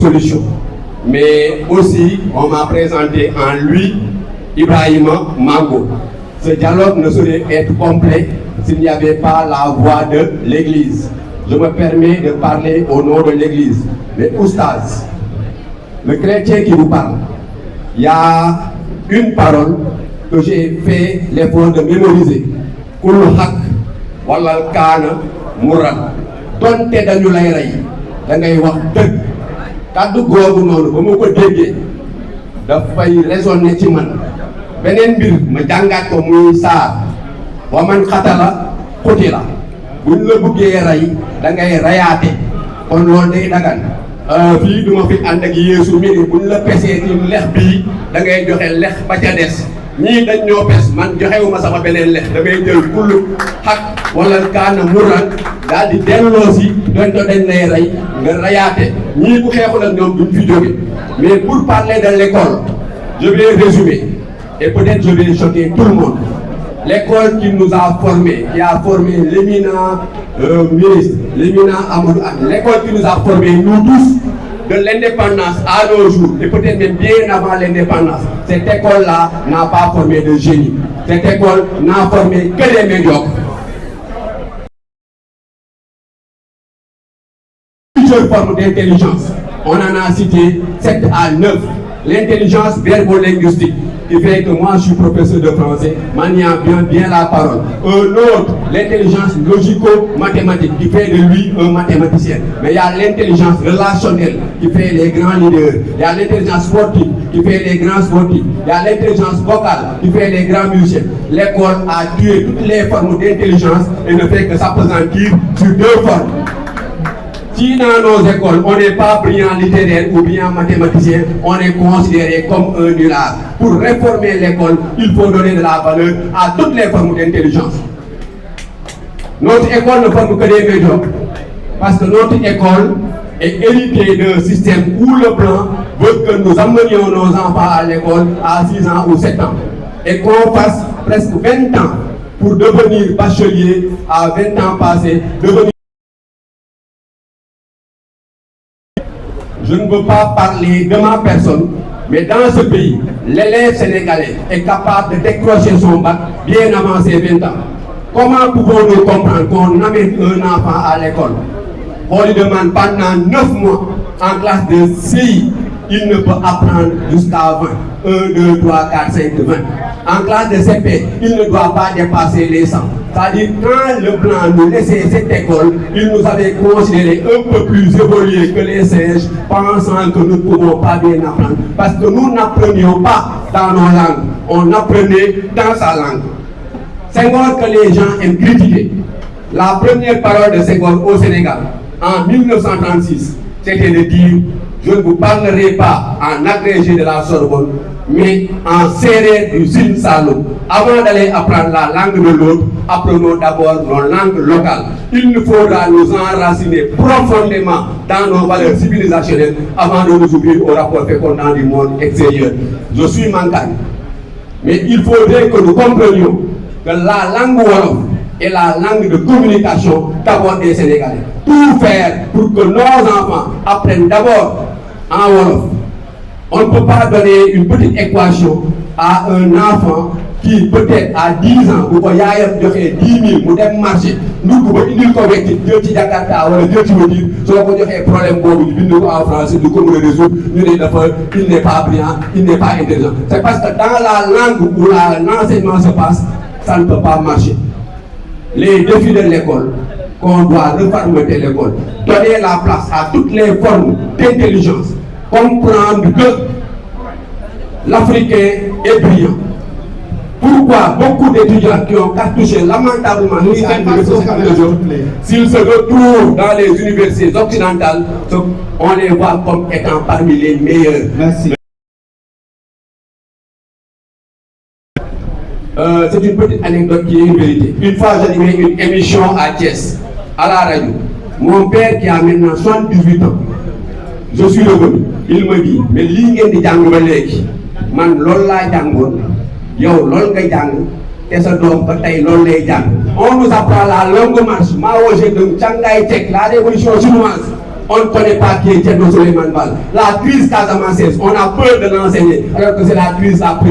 solution. Mais aussi, on m'a présenté en lui Ibrahima Mango. Ce dialogue ne saurait être complet s'il n'y avait pas la voix de l'Église. Je me permets de parler au nom de l'Église. Mais oustaz, le chrétien qui vous parle, il y a une parole que j'ai fait l'effort de mémoriser. Kullu haq wala kaana muran. Donte dañu lay rey da ngay wax dëgg. Kàddu googu noonu ba ma ko déggee dafay résonner ci man. Beneen mbir ma jàngaat ko muy saar wa man xatala qutila. Buñ la bëggee rey da ngay rayaate. Kon loolu day dagan. Fii duma fi ànd ak Yeesu mi ni buñ la pesee ci lex bii da ngay joxe lex ba ca des. ñii dañ ñoo pes man joxewuma sama beneen lex damay jël kullu xaq wala kaana muran daal di delloo si donte dañ lay rey nga rayaate ñii bu xeexul ak ñoom duñ fi jóge. Mais pour parler de l'école, je vais résumer et peut-être je vais choquer tout le monde. L'école qui nous a formés, qui a formé l'éminent ministre, l'éminent Amadou Hott, l'école qui nous a formés, nous tous, de l'indépendance à nos jours, et peut-être même bien avant l'indépendance, cette école-là n'a pas formé de génie. Cette école n'a formé que des médiocres. Plusieurs formes d'intelligence. On en a cité 7 à 9. L'intelligence verbo-linguistique, qui fait que moi je suis professeur de français, maniant bien la parole. Un autre, l'intelligence logico-mathématique, qui fait de lui un mathématicien. Mais il y a l'intelligence relationnelle, qui fait les grands leaders. Il y a l'intelligence sportive, qui fait les grands sportifs. Il y a l'intelligence vocale, qui fait les grands musiciens. L'école a tué toutes les formes d'intelligence et ne fait que s'appesantir sur 2 formes. Si dans nos écoles, on n'est pas brillant littéraire ou brillant mathématicien, on est considéré comme un nulard. Pour réformer l'école, il faut donner de la valeur à toutes les formes d'intelligence. Notre école ne forme que des médiocres, parce que notre école est héritée d'un système où le blanc veut que nous amenions nos enfants à l'école à 6 ans ou 7 ans, et qu'on fasse presque 20 ans pour devenir bachelier à 20 ans passés, devenir. Je ne veux pas parler de ma personne, mais dans ce pays, l'élève sénégalais est capable de décrocher son bac bien avant ses 20 ans. Comment pouvons-nous comprendre qu'on amène un enfant à l'école? On lui demande pendant 9 mois en classe de CI, il ne peut apprendre jusqu'à 20. 1, 2, 3, 4, 5, 20. En classe de CP, il ne doit pas dépasser les 100. C'est-à-dire, quand le blanc nous laissait cette école, il nous avait considérés un peu plus évolués que les singes, pensant que nous ne pouvons pas bien apprendre. Parce que nous n'apprenions pas dans nos langues, on apprenait dans sa langue. Senghor, que les gens aiment critiquer. La première parole de Senghor au Sénégal, en 1936, c'était de dire: je ne vous parlerai pas en agrégé de la Sorbonne, mais en sérère du Sine Saloum. Avant d'aller apprendre la langue de l'autre, apprenons d'abord nos langues locales. Il nous faudra nous enraciner profondément dans nos valeurs civilisationnelles avant de nous ouvrir au rapport fécondant du monde extérieur. Je suis Mankagne, mais il faudrait que nous comprenions que la langue wolof est la langue de communication d'abord des Sénégalais. Tout faire pour que nos enfants apprennent d'abord en wolof. On ne peut pas donner une petite équation à un enfant qui peut-être à 10 ans, bu ko yaayam joxee 10 000 mu dem marché ndugg ba indil ko wecc jël ci Jakarta wala jël ci voiture soo ko joxee problème boobu ñu bind ko en français du ko mën a résoudre ñu ne dafa il n'est pas brillant, il n'est pas intelligent. C'est parce que dans la langue où l'enseignement se passe, ça ne peut pas marcher. Les défis de l'école, qu'on doit reformater l'école, donner la place à toutes les formes d'intelligence, comprendre que l'Africain est brillant. Pourquoi beaucoup d'étudiants qui ont cartouché lamentablement s'ils se retrouvent dans les universités occidentales, on les voit comme étant parmi les meilleurs. Merci. C'est une petite anecdote qui est une vérité. Une fois, j'animais une émission à Thiès, à la radio. Mon père qui a maintenant 78 ans, je suis revenu. Il me dit, mais li ngeen di jàng ba léegi man loolu laa jàngoon yow loolu nga jàng te sa doom ba tey loolu lay jàng. On nous apprend la longue marche, Mao Zedong, Chiang Kai-shek, la révolution chinoise. on ne connaît pas qui est Thierno Souleymane Baal. La crise casamançaise, on a peur de l'enseigner, alors que c'est la crise la plus